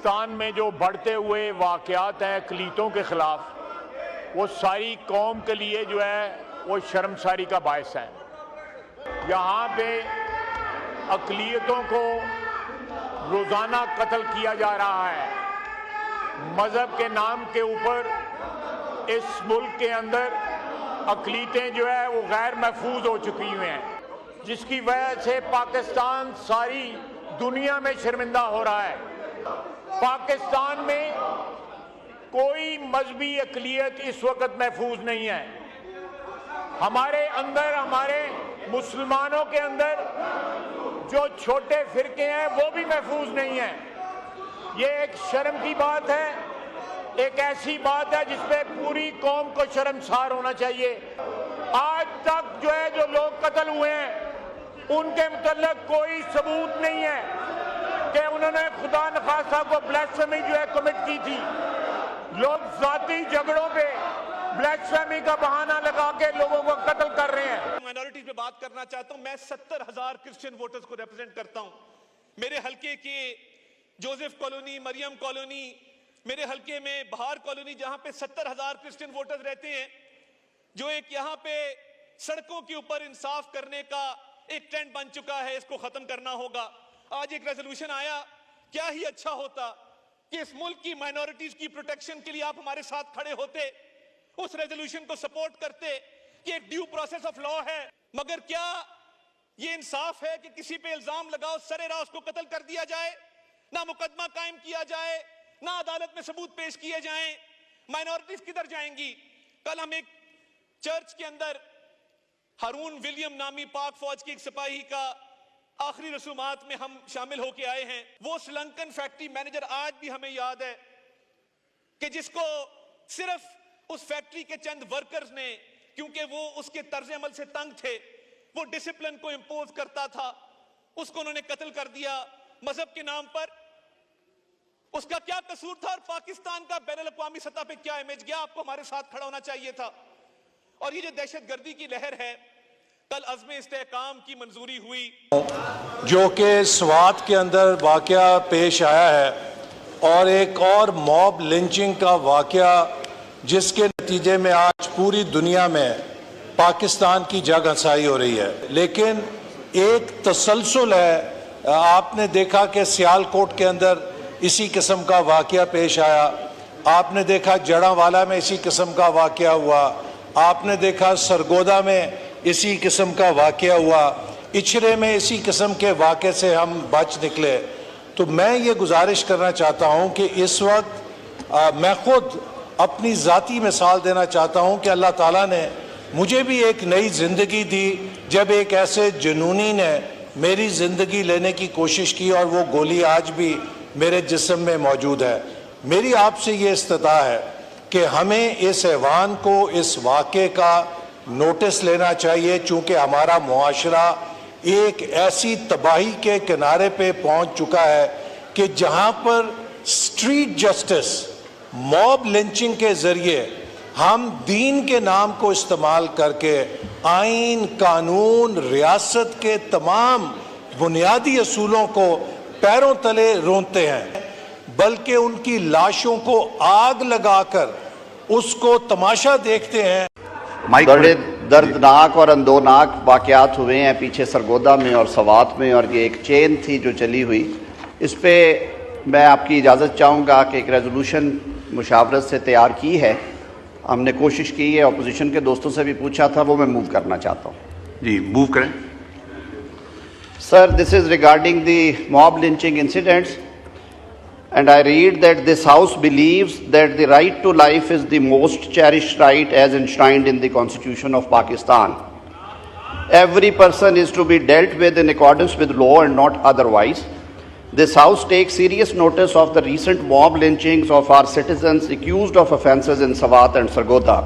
पाकिस्तान में जो बढ़ते हुए वाक़यात हैं अक़लीतों के ख़िलाफ़, वो सारी कौम के लिए जो है वो शर्मसारी का बायस है। यहाँ पे अक़लियतों को रोज़ाना कत्ल किया जा रहा है। मज़हब के नाम के ऊपर इस मुल्क के अंदर अक़लीतें जो है वो गैर महफूज हो चुकी हुई हैं, जिसकी वजह से पाकिस्तान सारी दुनिया में शर्मिंदा हो रहा है। पाकिस्तान में कोई मजहबी अक़लियत इस वक्त महफूज नहीं है। हमारे अंदर, हमारे मुसलमानों के अंदर जो छोटे फिरके हैं वो भी महफूज नहीं है। ये एक शर्म की बात है, एक ऐसी बात है जिसपे पूरी कौम को शर्मसार होना चाहिए। आज तक जो है जो लोग कत्ल हुए हैं उनके मुतल्लिक कोई सबूत नहीं है कि उन्होंने खुदा नखास्ता को ब्लास्फेमी जो है कमिट की थी। लोग जाती झगड़ों पे ब्लास्फेमी का बहाना लगा के लोगों को कत्ल कर रहे हैं। माइनॉरिटीज पे बात करना चाहता हूं। मैं 70,000 क्रिश्चियन वोटर्स को रिप्रेजेंट करता हूं। मेरे हल्के के जोसेफ कॉलोनी, मरियम कॉलोनी, मेरे हल्के में बहार कॉलोनी, जहां पे 70,000 क्रिश्चियन वोटर्स रहते हैं, जो एक यहाँ पे सड़कों के ऊपर इंसाफ करने का एक ट्रेंड बन चुका है, इसको खत्म करना होगा। आज एक रेजोल्यूशन आया, क्या ही अच्छा होता कि इस मुल्क की माइनॉरिटीज की प्रोटेक्शन के लिए आप हमारे साथ खड़े होते, उस रेजोल्यूशन को सपोर्ट करते कि एक ड्यू प्रोसेस ऑफ लॉ है। मगर क्या ये इंसाफ है कि किसी पे इल्जाम लगाओ, सरेराह उसको कत्ल कर दिया जाए, ना मुकदमा कायम किया जाए, ना अदालत में सबूत पेश किए जाएं? माइनॉरिटीज किधर जाएंगी? कल हम एक चर्च के अंदर हारून विलियम नामी पाक फौज के एक सिपाही का आखिरी रसूमात में हम शामिल होके आए हैं। वो श्रीलंकन फैक्ट्री मैनेजर आज भी हमें याद है कि जिसको सिर्फ उस फैक्ट्री के चंद वर्कर्स ने, क्योंकि वो उसके तर्ज अमल से तंग थे, वो डिसिप्लिन को इंपोज करता था, उसको उन्होंने कत्ल कर दिया मजहब के नाम पर। उसका क्या कसूर था? और पाकिस्तान का बैनुल अक़वामी सतह पे क्या इमेज गया? आपको हमारे साथ खड़ा होना चाहिए था। और ये जो दहशतगर्दी की लहर है, कल अज़्म इस्तेहकाम की मंजूरी हुई जो कि स्वात के अंदर वाक़या पेश आया है, और एक और मॉब लिंचिंग का वाक़या जिसके नतीजे में आज पूरी दुनिया में पाकिस्तान की जग हंसाई हो रही है। लेकिन एक तसलसल है। आपने देखा कि सियालकोट के अंदर इसी किस्म का वाक़या पेश आया, आपने देखा जड़ावाला में इसी किस्म का वाक़या हुआ, आपने देखा सरगोदा में इसी किस्म का वाक़या हुआ, इचरे में इसी किस्म के वाक़े से हम बच निकले। तो मैं ये गुजारिश करना चाहता हूँ कि इस वक्त मैं ख़ुद अपनी ज़ाती मिसाल देना चाहता हूँ कि अल्लाह ताला ने मुझे भी एक नई ज़िंदगी दी जब एक ऐसे जुनूनी ने मेरी ज़िंदगी लेने की कोशिश की, और वो गोली आज भी मेरे जिस्म में मौजूद है। मेरी आपसे ये इस्तता है कि हमें इस ऐवान को इस वाक़े का नोटिस लेना चाहिए, चूँकि हमारा मुआशरा एक ऐसी तबाही के किनारे पे पहुँच चुका है कि जहाँ पर स्ट्रीट जस्टिस, मॉब लिंचिंग के ज़रिए हम दीन के नाम को इस्तेमाल करके आइन, कानून, रियासत के तमाम बुनियादी असूलों को पैरों तले रोंते हैं, बल्कि उनकी लाशों को आग लगाकर उसको तमाशा देखते हैं। बड़े दर्दनाक और अंदोनाक वाक़यात हुए हैं पीछे सरगोदा में और सवात में, और ये एक चेन थी जो चली हुई। इस पर मैं आपकी इजाज़त चाहूँगा कि एक रेजोल्यूशन मुशावरत से तैयार की है, हमने कोशिश की है, अपोजिशन के दोस्तों से भी पूछा था, वो मैं मूव करना चाहता हूँ। जी, मूव करें। Sir, this is regarding the mob lynching incidents, and I read that this house believes that the right to life is the most cherished right as enshrined in the Constitution of Pakistan. Every person is to be dealt with in accordance with law and not otherwise. This house takes serious notice of the recent mob lynchings of our citizens accused of offences in Sawat and Sargodha.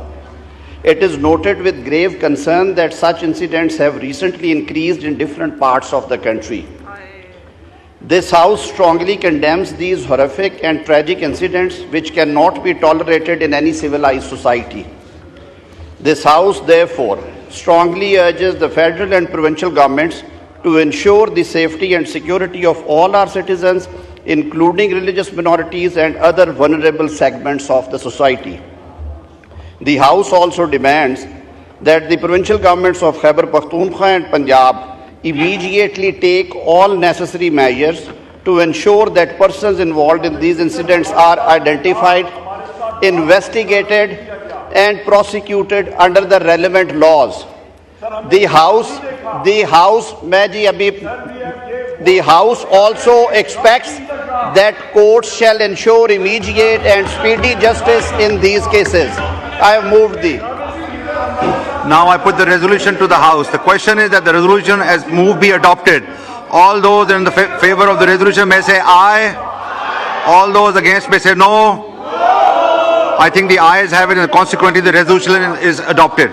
It is noted with grave concern that such incidents have recently increased in different parts of the country. This House strongly condemns these horrific and tragic incidents which cannot be tolerated in any civilized society. This House, therefore, strongly urges the federal and provincial governments to ensure the safety and security of all our citizens including religious minorities and other vulnerable segments of the society. The House also demands that the provincial governments of Khyber Pakhtunkhwa and Punjab immediately take all necessary measures to ensure that persons involved in these incidents are identified, investigated, and prosecuted under the relevant laws. The House also expects that courts shall ensure immediate and speedy justice in these cases. I have moved the. Now I put the resolution to the House. The question is that the resolution as moved be adopted. All those in the favor of the resolution may say aye. All those against may say no. I think the ayes have it, and consequently the resolution is adopted.